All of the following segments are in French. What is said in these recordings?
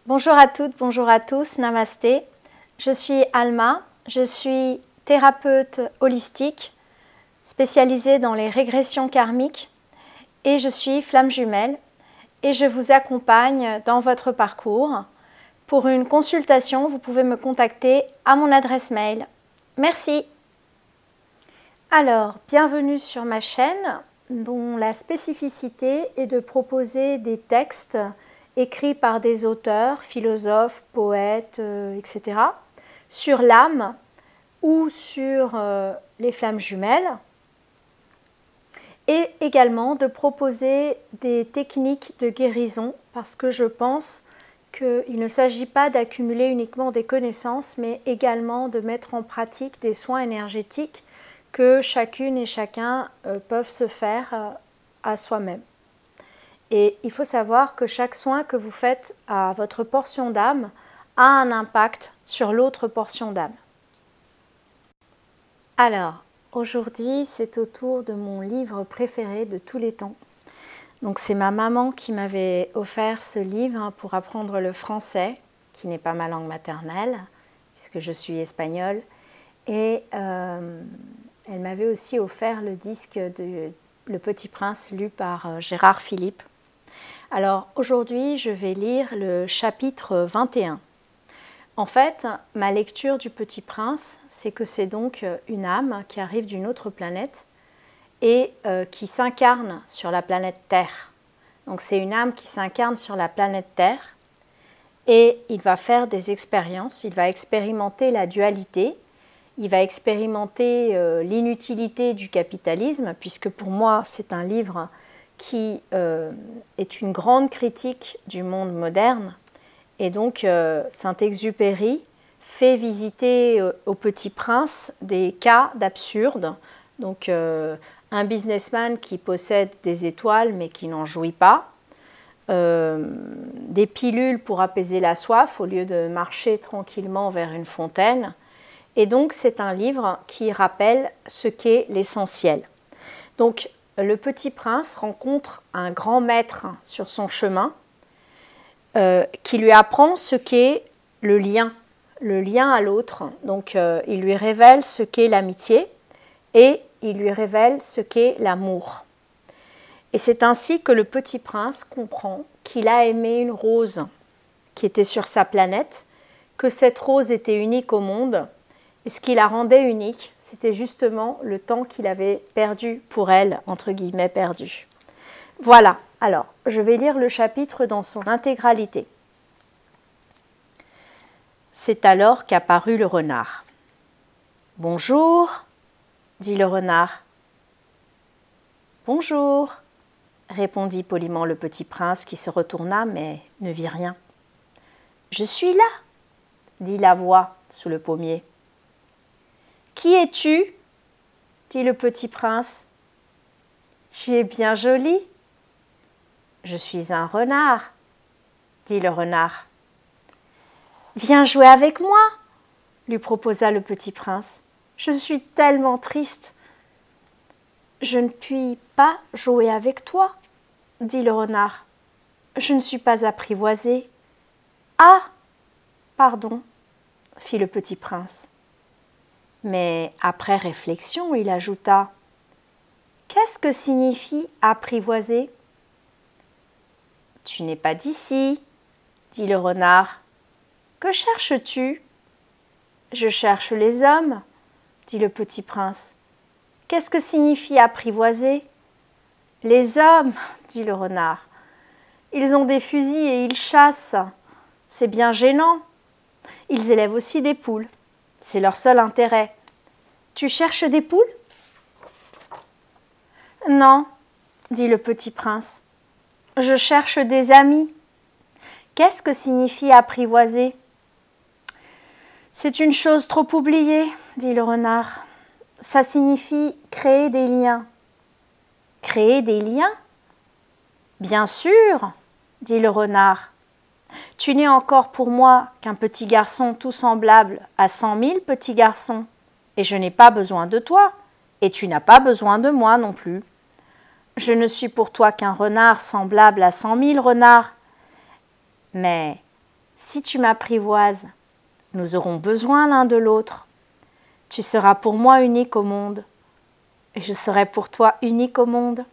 Bonjour à toutes, bonjour à tous, namasté. Je suis Alma, je suis thérapeute holistique spécialisée dans les régressions karmiques et je suis flamme jumelle et je vous accompagne dans votre parcours. Pour une consultation, vous pouvez me contacter à mon adresse mail. Merci. Alors, bienvenue sur ma chaîne dont la spécificité est de proposer des textes écrits par des auteurs, philosophes, poètes, etc., sur l'âme ou sur les flammes jumelles, et également de proposer des techniques de guérison, parce que je pense qu'il ne s'agit pas d'accumuler uniquement des connaissances, mais également de mettre en pratique des soins énergétiques que chacune et chacun peuvent se faire à soi-même. Et il faut savoir que chaque soin que vous faites à votre portion d'âme a un impact sur l'autre portion d'âme. Alors, aujourd'hui, c'est au tour de mon livre préféré de tous les temps. Donc, c'est ma maman qui m'avait offert ce livre pour apprendre le français, qui n'est pas ma langue maternelle, puisque je suis espagnole. Et elle m'avait aussi offert le disque de Le Petit Prince, lu par Gérard Philipe. Alors aujourd'hui, je vais lire le chapitre 21. En fait, ma lecture du Petit Prince, c'est que c'est donc une âme qui arrive d'une autre planète et qui s'incarne sur la planète Terre. Donc c'est une âme qui s'incarne sur la planète Terre et il va faire des expériences, il va expérimenter la dualité, il va expérimenter l'inutilité du capitalisme, puisque pour moi c'est un livre qui est une grande critique du monde moderne. Et donc Saint-Exupéry fait visiter au Petit Prince des cas d'absurde. Donc un businessman qui possède des étoiles mais qui n'en jouit pas, des pilules pour apaiser la soif au lieu de marcher tranquillement vers une fontaine. Et donc c'est un livre qui rappelle ce qu'est l'essentiel. Donc le Petit Prince rencontre un grand maître sur son chemin qui lui apprend ce qu'est le lien à l'autre. Donc il lui révèle ce qu'est l'amitié et il lui révèle ce qu'est l'amour. Et c'est ainsi que le Petit Prince comprend qu'il a aimé une rose qui était sur sa planète, que cette rose était unique au monde. Et ce qui la rendait unique, c'était justement le temps qu'il avait perdu pour elle, entre guillemets perdu. Voilà, alors je vais lire le chapitre dans son intégralité. C'est alors qu'apparut le renard. « Bonjour, dit le renard. « Bonjour, répondit poliment le Petit Prince qui se retourna mais ne vit rien. « Je suis là, dit la voix sous le pommier. « Qui es-tu » dit le Petit Prince. « Tu es bien joli. »« Je suis un renard, » dit le renard. « Viens jouer avec moi, » lui proposa le Petit Prince. « Je suis tellement triste. »« Je ne puis pas jouer avec toi, » dit le renard. « Je ne suis pas apprivoisé. »« Ah, pardon, » fit le Petit Prince. Mais après réflexion, il ajouta « Qu'est-ce que signifie apprivoiser ?»« Tu n'es pas d'ici, » dit le renard. « Que cherches-tu ?»« Je cherche les hommes, » dit le Petit Prince. « Qu'est-ce que signifie apprivoiser ?»« Les hommes, » dit le renard. « Ils ont des fusils et ils chassent. C'est bien gênant. Ils élèvent aussi des poules. C'est leur seul intérêt. Tu cherches des poules ? » Non, dit le Petit Prince. Je cherche des amis. Qu'est-ce que signifie apprivoiser ? C'est une chose trop oubliée, dit le renard. Ça signifie créer des liens. Créer des liens ? Bien sûr, dit le renard. Tu n'es encore pour moi qu'un petit garçon tout semblable à 100 000 petits garçons, et je n'ai pas besoin de toi, et tu n'as pas besoin de moi non plus. Je ne suis pour toi qu'un renard semblable à 100 000 renards. Mais si tu m'apprivoises, nous aurons besoin l'un de l'autre. Tu seras pour moi unique au monde, et je serai pour toi unique au monde.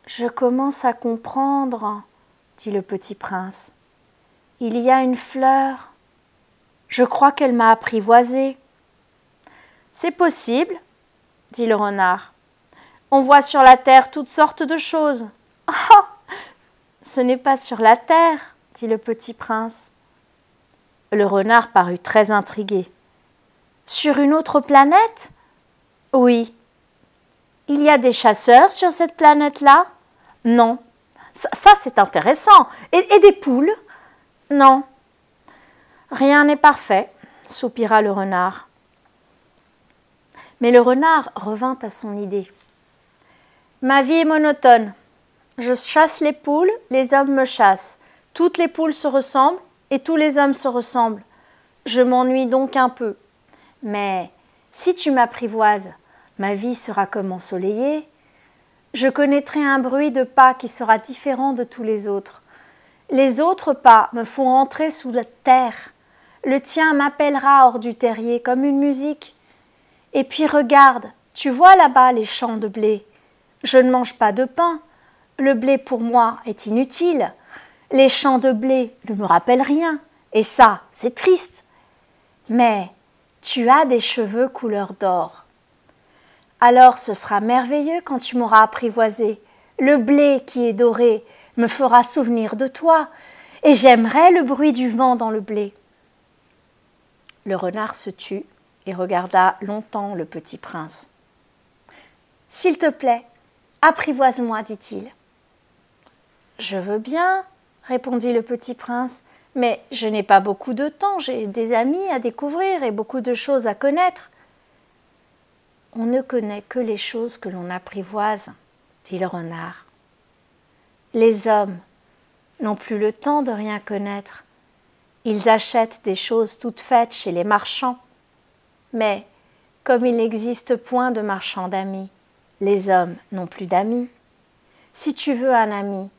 Je commence à comprendre, dit le petit prince. Il y a une fleur. Je crois qu'elle m'a apprivoisé. C'est possible, dit le renard. On voit sur la terre toutes sortes de choses. Ah, ce n'est pas sur la terre, dit le petit prince. Le renard parut très intrigué. Sur une autre planète? Oui. Il y a des chasseurs sur cette planète-là? Non. Ça c'est intéressant. Et des poules? Non. Rien n'est parfait, soupira le renard. Mais le renard revint à son idée. Ma vie est monotone. Je chasse les poules, les hommes me chassent. Toutes les poules se ressemblent et tous les hommes se ressemblent. Je m'ennuie donc un peu. Mais si tu m'apprivoises, ma vie sera comme ensoleillée. Je connaîtrai un bruit de pas qui sera différent de tous les autres. Les autres pas me font entrer sous la terre. Le tien m'appellera hors du terrier comme une musique. Et puis regarde, tu vois là-bas les champs de blé. Je ne mange pas de pain. Le blé pour moi est inutile. Les champs de blé ne me rappellent rien. Et ça, c'est triste. Mais tu as des cheveux couleur d'or. Alors ce sera merveilleux quand tu m'auras apprivoisé. Le blé qui est doré me fera souvenir de toi, et j'aimerais le bruit du vent dans le blé. Le renard se tut et regarda longtemps le petit prince. « S'il te plaît, apprivoise-moi, dit-il. »« Je veux bien, répondit le petit prince, mais je n'ai pas beaucoup de temps, j'ai des amis à découvrir et beaucoup de choses à connaître. »« On ne connaît que les choses que l'on apprivoise, dit le renard. Les hommes n'ont plus le temps de rien connaître. Ils achètent des choses toutes faites chez les marchands. Mais, comme il n'existe point de marchands d'amis, les hommes n'ont plus d'amis. Si tu veux un ami,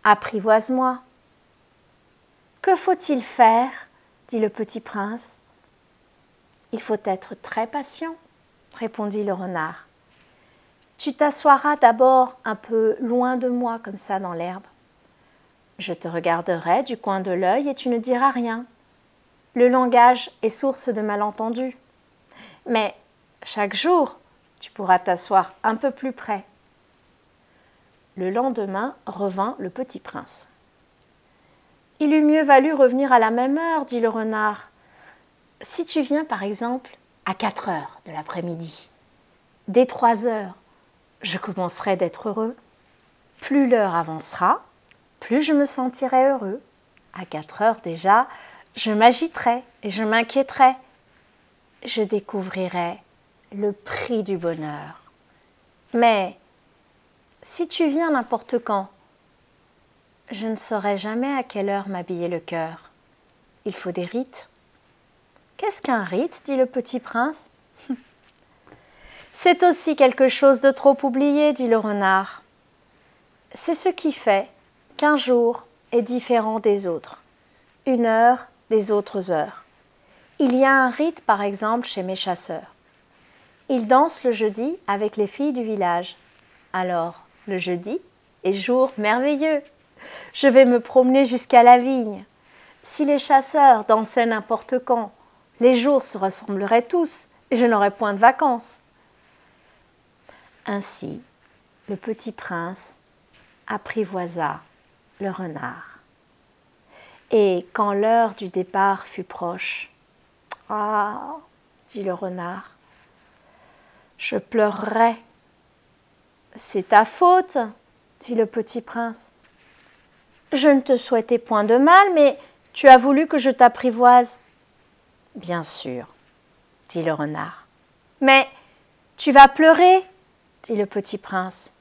apprivoise-moi. »« Que faut-il faire ?» dit le petit prince. « Il faut être très patient, » répondit le renard. « Tu t'assoiras d'abord un peu loin de moi, comme ça, dans l'herbe. Je te regarderai du coin de l'œil et tu ne diras rien. Le langage est source de malentendus. Mais chaque jour, tu pourras t'asseoir un peu plus près. » Le lendemain revint le petit prince. « Il eût mieux valu revenir à la même heure, dit le renard. Si tu viens, par exemple, à 4 heures de l'après-midi, dès 3 heures, je commencerai d'être heureux. Plus l'heure avancera, plus je me sentirai heureux. À 4 heures déjà, je m'agiterai et je m'inquiéterai. Je découvrirai le prix du bonheur. Mais si tu viens n'importe quand, je ne saurai jamais à quelle heure m'habiller le cœur. Il faut des rites. »« Qu'est-ce qu'un rite ?» dit le petit prince. « C'est aussi quelque chose de trop oublié, dit le renard. C'est ce qui fait qu'un jour est différent des autres, une heure des autres heures. Il y a un rite, par exemple, chez mes chasseurs. Ils dansent le jeudi avec les filles du village. Alors, le jeudi est jour merveilleux. Je vais me promener jusqu'à la vigne. Si les chasseurs dansaient n'importe quand, les jours se ressembleraient tous et je n'aurais point de vacances. » Ainsi, le petit prince apprivoisa le renard. Et quand l'heure du départ fut proche, « Ah, dit le renard, je pleurerai. »« C'est ta faute, dit le petit prince. Je ne te souhaitais point de mal, mais tu as voulu que je t'apprivoise. »« Bien sûr, dit le renard. Mais tu vas pleurer, dit le petit prince.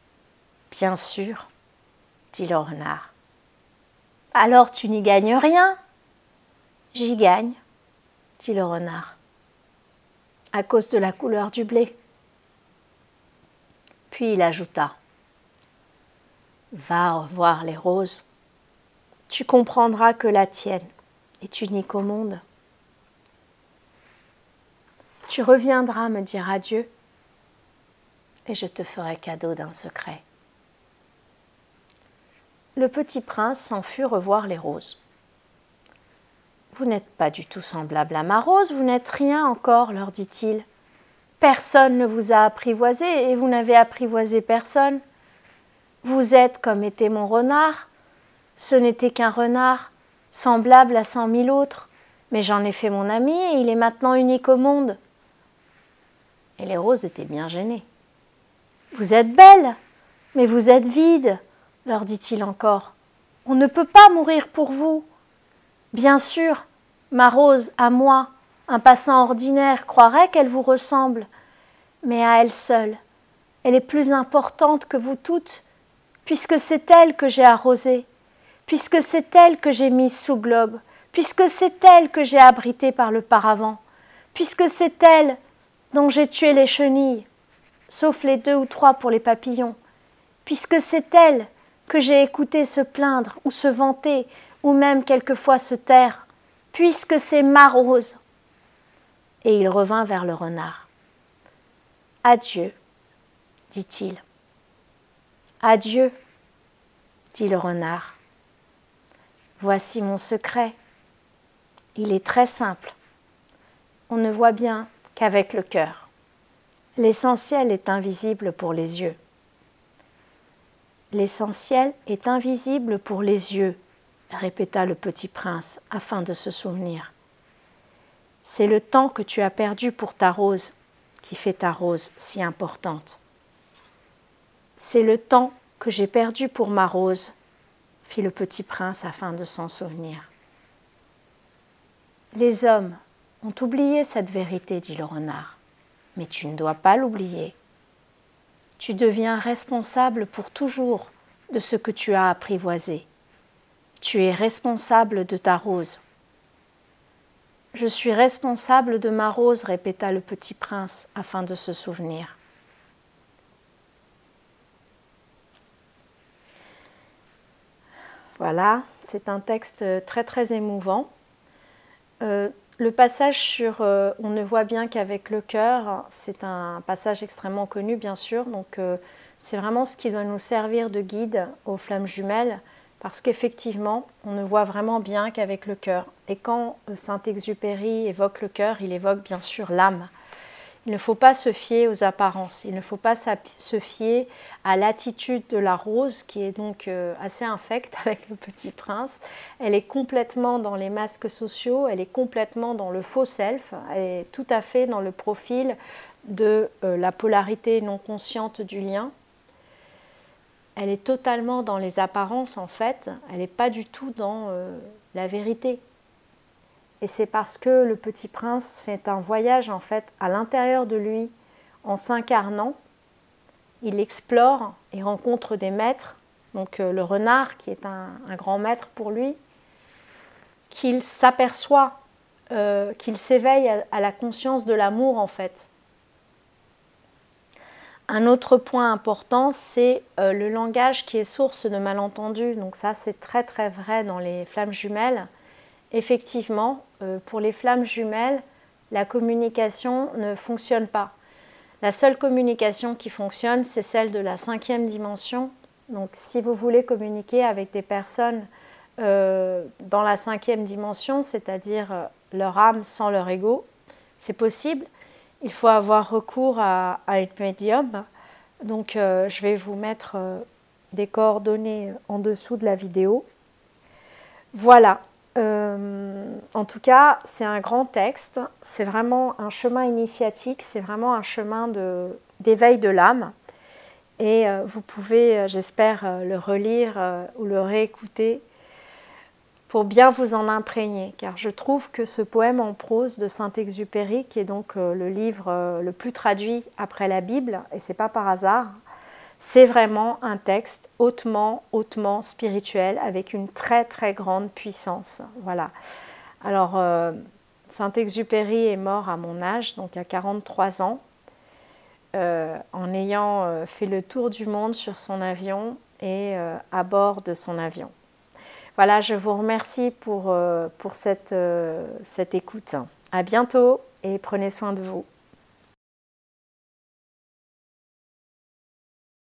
Bien sûr, dit le renard. Alors tu n'y gagnes rien. J'y gagne, dit le renard, à cause de la couleur du blé. Puis il ajouta, va voir les roses. tu comprendras que la tienne est unique au monde. Tu reviendras me dire adieu et je te ferai cadeau d'un secret. Le petit prince s'en fut revoir les roses. Vous n'êtes pas du tout semblable à ma rose, vous n'êtes rien encore, leur dit-il. Personne ne vous a apprivoisé et vous n'avez apprivoisé personne. Vous êtes comme était mon renard. Ce n'était qu'un renard, semblable à 100 000 autres, mais j'en ai fait mon ami et il est maintenant unique au monde. Et les roses étaient bien gênées. Vous êtes belle, mais vous êtes vide, leur dit-il encore. On ne peut pas mourir pour vous. Bien sûr, ma rose, à moi, un passant ordinaire, croirait qu'elle vous ressemble, mais à elle seule, elle est plus importante que vous toutes, puisque c'est elle que j'ai arrosée, puisque c'est elle que j'ai mise sous globe, puisque c'est elle que j'ai abritée par le paravent, puisque c'est elle dont j'ai tué les chenilles, sauf les 2 ou 3 pour les papillons, puisque c'est elle que j'ai écouté se plaindre ou se vanter, ou même quelquefois se taire, puisque c'est ma rose. Et il revint vers le renard. Adieu, dit-il. Adieu, dit le renard. Voici mon secret. Il est très simple. On ne voit bien qu'avec le cœur. L'essentiel est invisible pour les yeux. L'essentiel est invisible pour les yeux, répéta le petit prince afin de se souvenir. C'est le temps que tu as perdu pour ta rose qui fait ta rose si importante. C'est le temps que j'ai perdu pour ma rose, fit le petit prince afin de s'en souvenir. Les hommes ont oublié cette vérité, dit le renard, mais tu ne dois pas l'oublier. Tu deviens responsable pour toujours de ce que tu as apprivoisé. Tu es responsable de ta rose. Je suis responsable de ma rose, répéta le petit prince afin de se souvenir. Voilà, c'est un texte très très émouvant. Le passage sur on ne voit bien qu'avec le cœur, c'est un passage extrêmement connu bien sûr, donc c'est vraiment ce qui doit nous servir de guide aux flammes jumelles, parce qu'effectivement, on ne voit vraiment bien qu'avec le cœur. Et quand Saint-Exupéry évoque le cœur, il évoque bien sûr l'âme. Il ne faut pas se fier aux apparences, il ne faut pas se fier à l'attitude de la rose, qui est donc assez infecte avec le petit prince. Elle est complètement dans les masques sociaux, elle est complètement dans le faux self, elle est tout à fait dans le profil de la polarité non consciente du lien. Elle est totalement dans les apparences en fait, elle n'est pas du tout dans la vérité. Et c'est parce que le petit prince fait un voyage en fait à l'intérieur de lui en s'incarnant. Il explore et rencontre des maîtres, donc le renard qui est un grand maître pour lui, qu'il s'aperçoit, qu'il s'éveille à la conscience de l'amour en fait. Un autre point important, c'est le langage qui est source de malentendus. Donc ça, c'est très très vrai dans les flammes jumelles. Effectivement, pour les flammes jumelles, la communication ne fonctionne pas. La seule communication qui fonctionne, c'est celle de la 5e dimension. Donc si vous voulez communiquer avec des personnes dans la 5e dimension, c'est-à-dire leur âme sans leur ego, c'est possible. Il faut avoir recours à une médium. Donc je vais vous mettre des coordonnées en dessous de la vidéo. Voilà. En tout cas, c'est un grand texte, c'est vraiment un chemin initiatique, c'est vraiment un chemin d'éveil de l'âme. Et vous pouvez, j'espère, le relire ou le réécouter pour bien vous en imprégner. Car je trouve que ce poème en prose de Saint-Exupéry, qui est donc le livre le plus traduit après la Bible, et c'est pas par hasard, c'est vraiment un texte hautement, hautement spirituel, avec une très, très grande puissance. Voilà. Alors, Saint-Exupéry est mort à mon âge, donc à 43 ans, en ayant fait le tour du monde sur son avion et à bord de son avion. Voilà, je vous remercie pour cette écoute. À bientôt et prenez soin de vous.